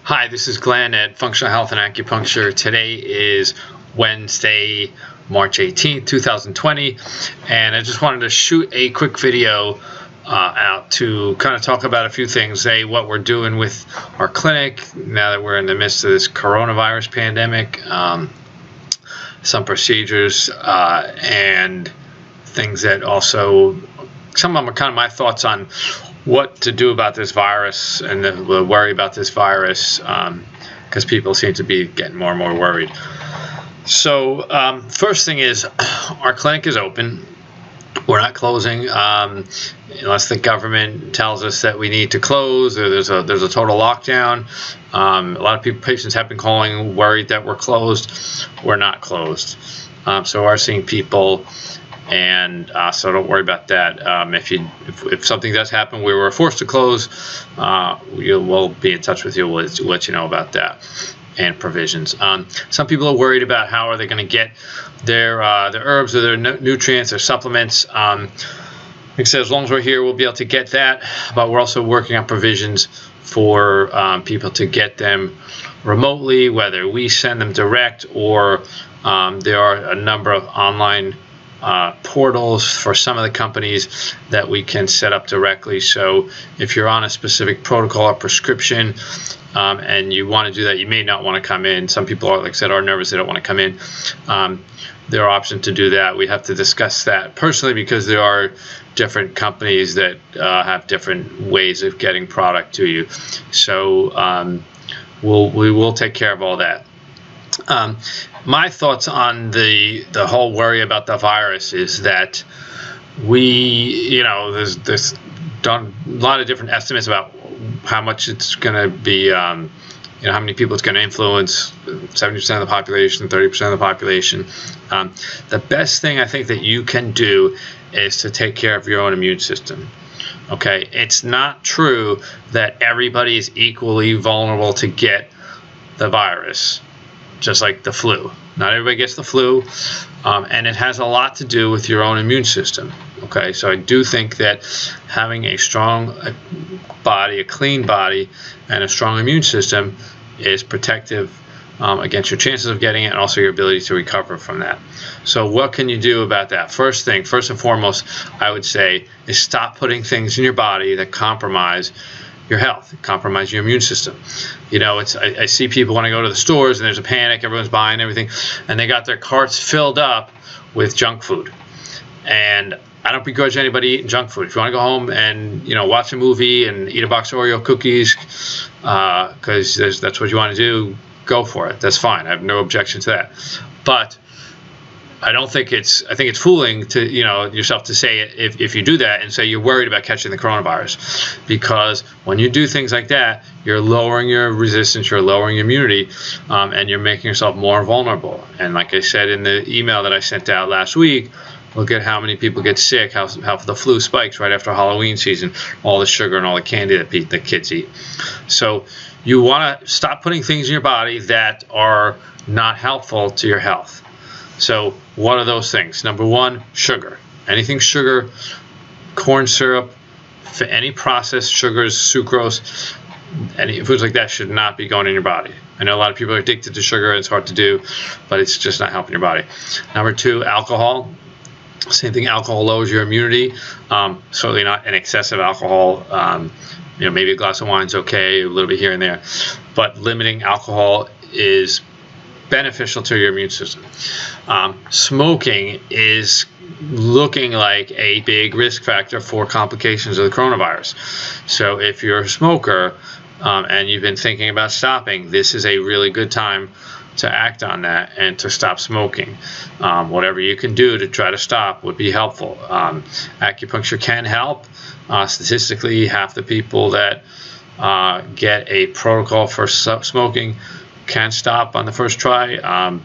Hi, this is Glenn at Functional Health and Acupuncture. Today is Wednesday, March 18th, 2020, and I just wanted to shoot a quick video out to kind of talk about a few things. What we're doing with our clinic now that we're in the midst of this coronavirus pandemic, some procedures and things that also, some of them are kind of my thoughts on what to do about this virus and the worry about this virus, because people seem to be getting more and more worried. So first thing is, our clinic is open. We're not closing unless the government tells us that we need to close or there's a total lockdown. A lot of patients have been calling worried that we're closed. We're not closed. So we're seeing people, and so don't worry about that. If something does happen where we're forced to close, we'll be in touch with you. We'll let you know about that and provisions. Some people are worried about how are they going to get their herbs or their nutrients or supplements. Like I said, as long as we're here, we'll be able to get that, but we're also working on provisions for people to get them remotely, whether we send them direct or there are a number of online portals for some of the companies that we can set up directly. So if you're on a specific protocol or prescription and you want to do that, you may not want to come in. Some people are, like I said, are nervous, they don't want to come in. There are options to do that. We have to discuss that personally because there are different companies that have different ways of getting product to you. So we will take care of all that. My thoughts on the whole worry about the virus is that there's done a lot of different estimates about how much it's going to be, how many people it's going to influence, 70% of the population, 30% of the population. The best thing I think that you can do is to take care of your own immune system. Okay, it's not true that everybody is equally vulnerable to get the virus, just like the flu. Not everybody gets the flu, and it has a lot to do with your own immune system. Okay, so I do think that having a strong body, a clean body, and a strong immune system is protective against your chances of getting it and also your ability to recover from that. So what can you do about that? First and foremost, I would say is stop putting things in your body that compromise your health, compromise your immune system. I see people when I go to the stores and there's a panic, everyone's buying everything, and they got their carts filled up with junk food. And I don't begrudge anybody eating junk food. If you want to go home and watch a movie and eat a box of Oreo cookies because that's what you want to do, go for it. That's fine. I have no objection to that. But I think it's fooling to yourself to say it if you do that and say you're worried about catching the coronavirus, because when you do things like that, you're lowering your resistance, you're lowering your immunity, and you're making yourself more vulnerable. And like I said in the email that I sent out last week, look at how many people get sick, how the flu spikes right after Halloween season, all the sugar and all the candy that the kids eat. So you want to stop putting things in your body that are not helpful to your health. So what are those things? Number one, sugar. Anything sugar, corn syrup, any processed sugars, sucrose, any foods like that should not be going in your body. I know a lot of people are addicted to sugar. It's hard to do, but it's just not helping your body. Number two, alcohol. Same thing, alcohol lowers your immunity. Certainly not an excessive alcohol. Maybe a glass of wine is okay, a little bit here and there. But limiting alcohol is beneficial to your immune system. Smoking is looking like a big risk factor for complications of the coronavirus. So if you're a smoker and you've been thinking about stopping, this is a really good time to act on that and to stop smoking. Whatever you can do to try to stop would be helpful. Acupuncture can help. Statistically, half the people that get a protocol for smoking can stop on the first try,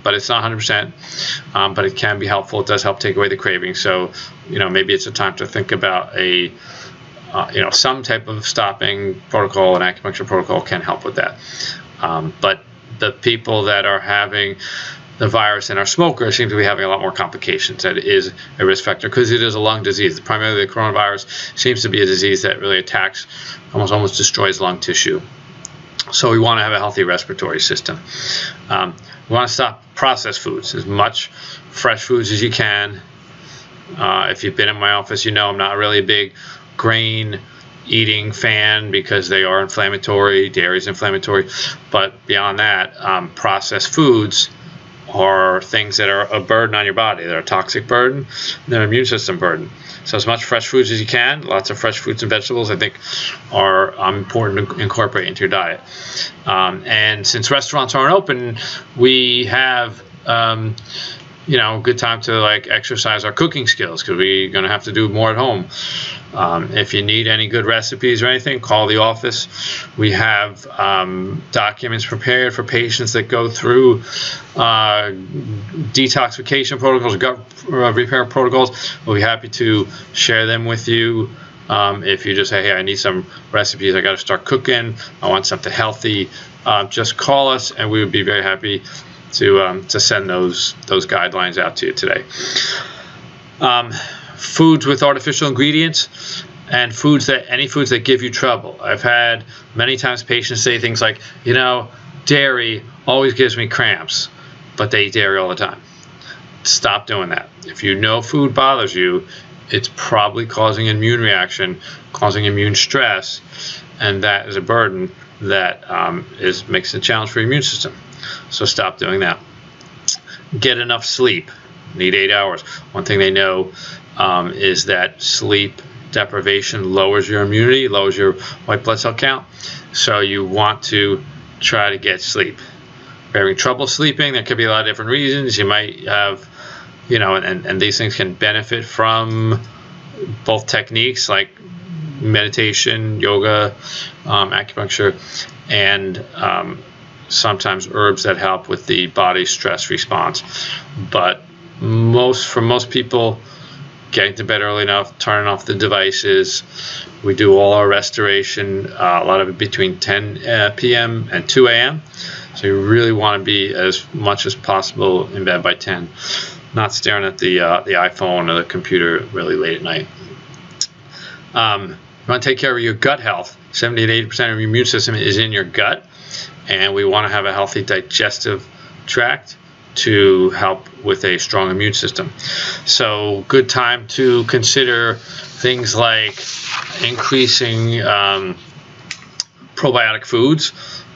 but it's not 100%, but it can be helpful. It does help take away the craving. So, maybe it's a time to think about some type of stopping protocol. An acupuncture protocol can help with that. But the people that are having the virus and are smokers seem to be having a lot more complications. That is a risk factor because it is a lung disease. Primarily, the coronavirus seems to be a disease that really attacks, almost destroys lung tissue. So we want to have a healthy respiratory system. We want to stop processed foods, as much fresh foods as you can. If you've been in my office, you know I'm not really a big grain eating fan because they are inflammatory. Dairy is inflammatory. But beyond that, processed foods are things that are a burden on your body. They're a toxic burden. They're an immune system burden. So as much fresh foods as you can, lots of fresh fruits and vegetables, I think, are important to incorporate into your diet. And since restaurants aren't open, we have good time to exercise our cooking skills, because we're going to have to do more at home. If you need any good recipes or anything, call the office. We have documents prepared for patients that go through detoxification protocols, gut repair protocols. We'll be happy to share them with you. If you just say, hey, I need some recipes, I got to start cooking, I want something healthy, just call us, and we would be very happy to send those guidelines out to you today. Foods with artificial ingredients and any foods that give you trouble. I've had many times patients say things like, dairy always gives me cramps, but they eat dairy all the time. Stop doing that. If you know food bothers you, it's probably causing an immune reaction, causing immune stress, and that is a burden that makes it a challenge for your immune system. So stop doing that. Get enough sleep. Need 8 hours. One thing they know is that sleep deprivation lowers your immunity, lowers your white blood cell count. So you want to try to get sleep. If you're having trouble sleeping, there could be a lot of different reasons. You might have, and these things can benefit from both techniques like meditation, yoga, acupuncture, and sometimes herbs that help with the body's stress response. But for most people, getting to bed early enough, turning off the devices. We do all our restoration, a lot of it between 10 p.m. and 2 a.m. So you really want to be as much as possible in bed by 10, not staring at the iPhone or the computer really late at night. You want to take care of your gut health. 70 to 80% of your immune system is in your gut, and we want to have a healthy digestive tract to help with a strong immune system. So good time to consider things like increasing probiotic foods,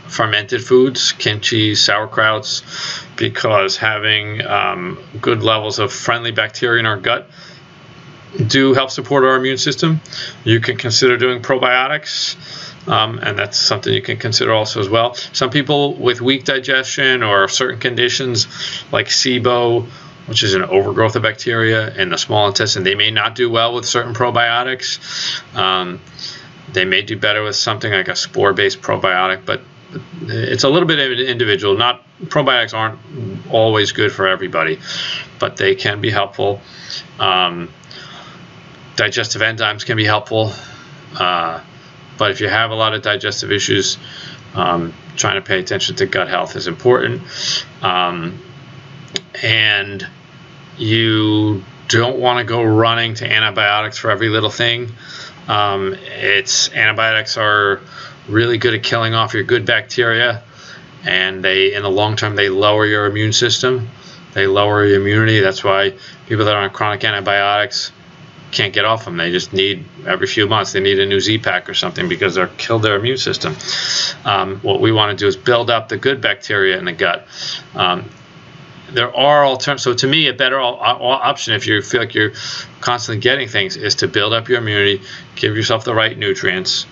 fermented foods, kimchi, sauerkrauts, because having good levels of friendly bacteria in our gut do help support our immune system. You can consider doing probiotics, and that's something you can consider also as well. Some people with weak digestion or certain conditions like SIBO, which is an overgrowth of bacteria in the small intestine, they may not do well with certain probiotics. They may do better with something like a spore-based probiotic, but it's a little bit individual. Probiotics aren't always good for everybody, but they can be helpful. Digestive enzymes can be helpful. But if you have a lot of digestive issues, trying to pay attention to gut health is important. And you don't want to go running to antibiotics for every little thing. Antibiotics are really good at killing off your good bacteria, and in the long term, they lower your immune system. They lower your immunity. That's why people that are on chronic antibiotics can't get off them. They just need, every few months, they need a new Z-Pack or something because they're killed their immune system. What we want to do is build up the good bacteria in the gut. There are alternatives. So to me, a better option, if you feel like you're constantly getting things, is to build up your immunity, give yourself the right nutrients.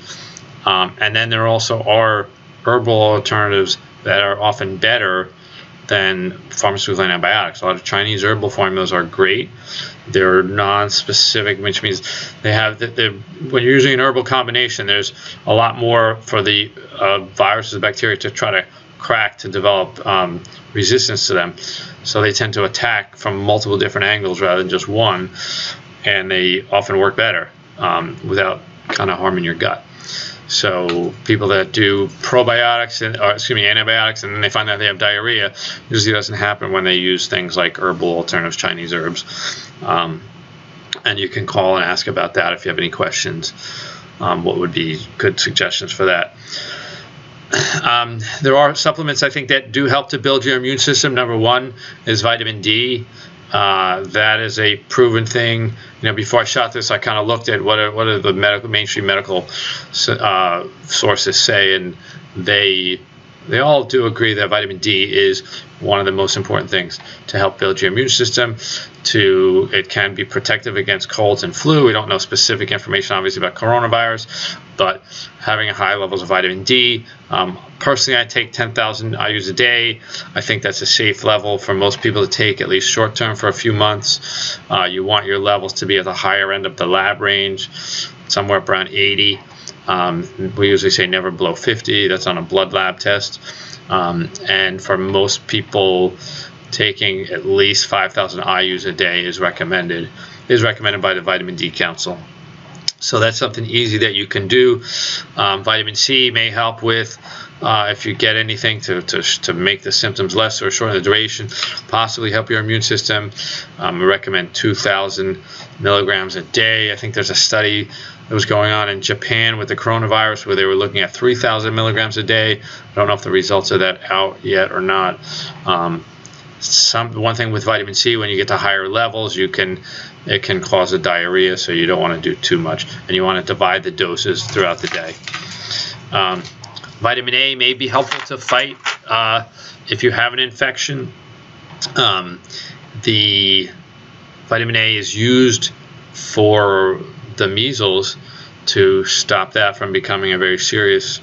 And then there also are herbal alternatives that are often better than pharmaceutical antibiotics. A lot of Chinese herbal formulas are great. They're non-specific, which means they have when you're using an herbal combination, there's a lot more for the viruses and bacteria to try to crack to develop resistance to them. So they tend to attack from multiple different angles rather than just one, and they often work better without kind of harming your gut. So people that do antibiotics, and then they find out they have diarrhea, usually doesn't happen when they use things like herbal alternatives, Chinese herbs. And you can call and ask about that if you have any questions. What would be good suggestions for that? There are supplements I think that do help to build your immune system. Number one is vitamin D. That is a proven thing. Before I shot this, I kind of looked at what are the mainstream medical sources say, and they all do agree that vitamin D is one of the most important things to help build your immune system. It can be protective against colds and flu. We don't know specific information, obviously, about coronavirus, but having high levels of vitamin D. Personally, I take 10,000 IUs a day. I think that's a safe level for most people to take, at least short term, for a few months. You want your levels to be at the higher end of the lab range, somewhere up around 80. We usually say never below 50. That's on a blood lab test. And for most people, taking at least 5,000 IUs a day is recommended by the Vitamin D Council. So that's something easy that you can do. Vitamin C may help with, if you get anything to make the symptoms less or shorten the duration, possibly help your immune system. I recommend 2,000 milligrams a day. I think there's a study that was going on in Japan with the coronavirus where they were looking at 3,000 milligrams a day. I don't know if the results of that out yet or not. One thing with vitamin C, when you get to higher levels, it can cause a diarrhea, so you don't want to do too much, and you want to divide the doses throughout the day. Vitamin A may be helpful to fight if you have an infection. The vitamin A is used for the measles to stop that from becoming a very serious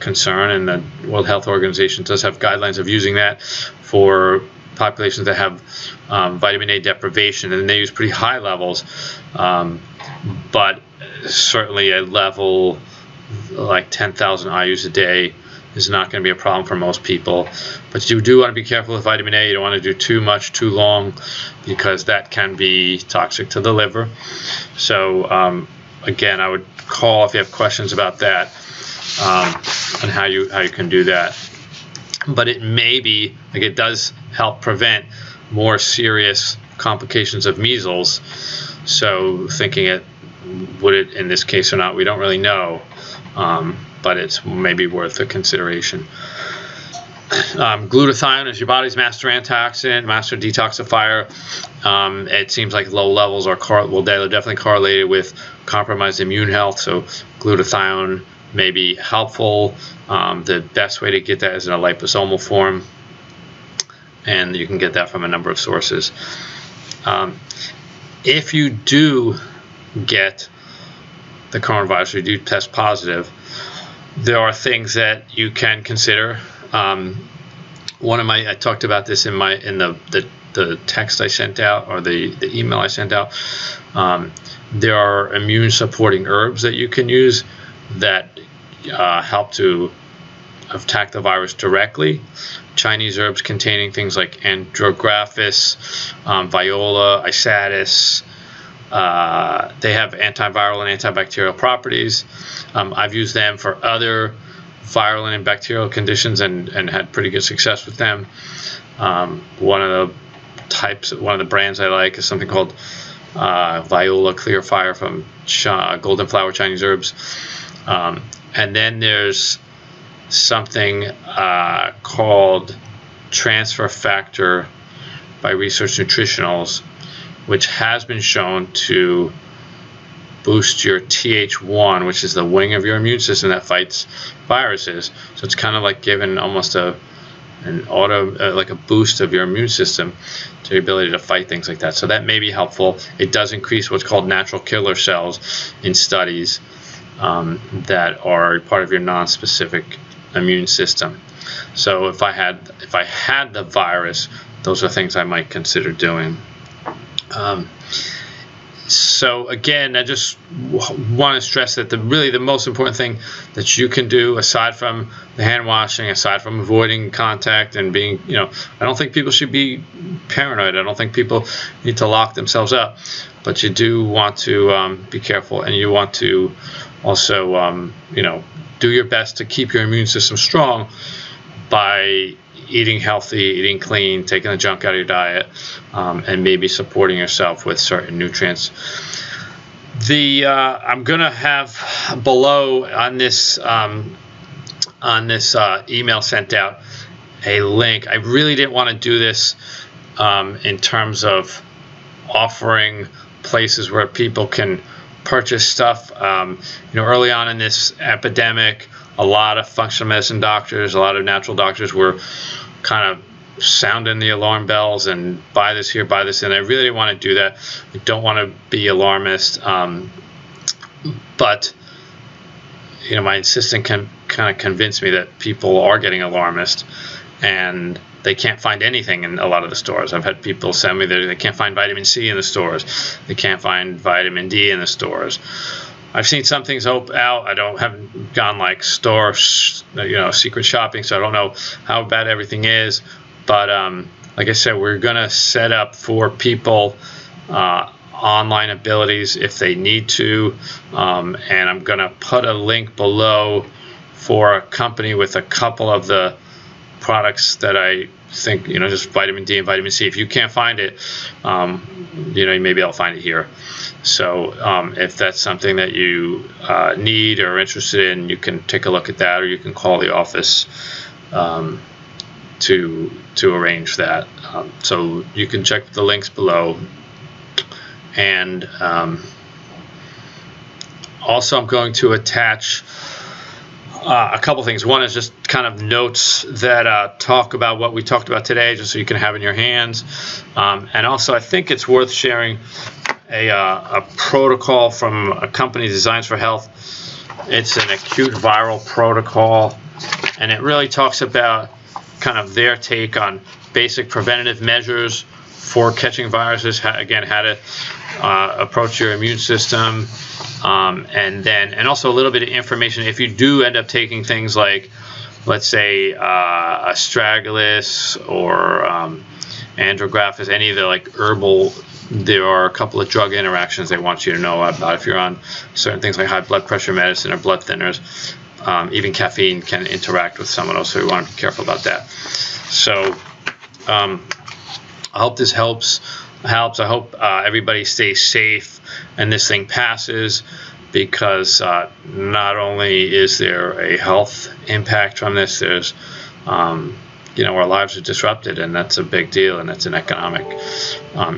concern, and the World Health Organization does have guidelines of using that for populations that have vitamin A deprivation, and they use pretty high levels, but certainly a level like 10,000 IUs a day is not going to be a problem for most people. But you do want to be careful with vitamin A. You don't want to do too much too long, because that can be toxic to the liver. So again, I would call if you have questions about that, and how you can do that. But it may be, it does help prevent more serious complications of measles. So thinking would it in this case or not, we don't really know, but it's maybe worth a consideration. Glutathione is your body's master antioxidant, master detoxifier. It seems like low levels they're definitely correlated with compromised immune health, so glutathione may be helpful. The best way to get that is in a liposomal form, and you can get that from a number of sources. If you do get the coronavirus, or you do test positive, there are things that you can consider. I talked about this in the text I sent out, or the email I sent out. There are immune supporting herbs that you can use that help to attack the virus directly. Chinese herbs containing things like andrographis, viola, isatis. They have antiviral and antibacterial properties. I've used them for other viral and bacterial conditions and had pretty good success with them. One of the brands I like is something called Viola Clear Fire from Golden Flower Chinese Herbs. And then there's something called Transfer Factor by Research Nutritionals, which has been shown to boost your Th1, which is the wing of your immune system that fights viruses. So it's kind of like giving almost like a boost of your immune system to your ability to fight things like that. So that may be helpful. It does increase what's called natural killer cells in studies that are part of your non-specific immune system. So if I had the virus, those are things I might consider doing. So again, I just want to stress that the most important thing that you can do, aside from the hand washing, aside from avoiding contact and being, I don't think people should be paranoid. I don't think people need to lock themselves up, but you do want to be careful, and you want to also, do your best to keep your immune system strong by eating healthy, eating clean, taking the junk out of your diet, and maybe supporting yourself with certain nutrients. I'm going to have below on this on this email sent out a link. I really didn't want to do this in terms of offering places where people can purchase stuff. Early on in this epidemic, a lot of functional medicine doctors, a lot of natural doctors were kind of sounding the alarm bells and buy this here, buy this, and I really didn't want to do that. I don't want to be alarmist, but my assistant can kind of convince me that people are getting alarmist and they can't find anything in a lot of the stores. I've had people send me that they can't find vitamin C in the stores. They can't find vitamin D in the stores. I've seen some things out. Haven't gone like secret shopping, so I don't know how bad everything is. But like I said, we're gonna set up for people online abilities if they need to, and I'm gonna put a link below for a company with a couple of the products that I think, just vitamin D and vitamin C. If you can't find it, maybe I'll find it here. So if that's something that you need or are interested in, you can take a look at that, or you can call the office to arrange that. So you can check the links below. And also I'm going to attach a couple things. One is just kind of notes that talk about what we talked about today, just so you can have in your hands. And also, I think it's worth sharing a protocol from a company, Designs for Health. It's an acute viral protocol, and it really talks about kind of their take on basic preventative measures for catching viruses. Again, how to approach your immune system. And also a little bit of information if you do end up taking things like, let's say, astragalus or andrographis, any of the herbal. There are a couple of drug interactions they want you to know about if you're on certain things like high blood pressure medicine or blood thinners. Even caffeine can interact with some of those, so you want to be careful about that. So I hope this helps. I hope everybody stays safe and this thing passes, because not only is there a health impact from this, there's our lives are disrupted, and that's a big deal, and that's an economic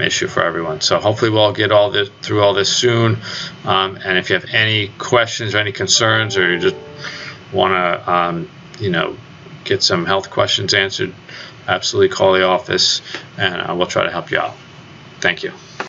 issue for everyone. So hopefully we'll get through all this soon. And if you have any questions or any concerns, or you just want to get some health questions answered, absolutely call the office, and we'll try to help you out. Thank you.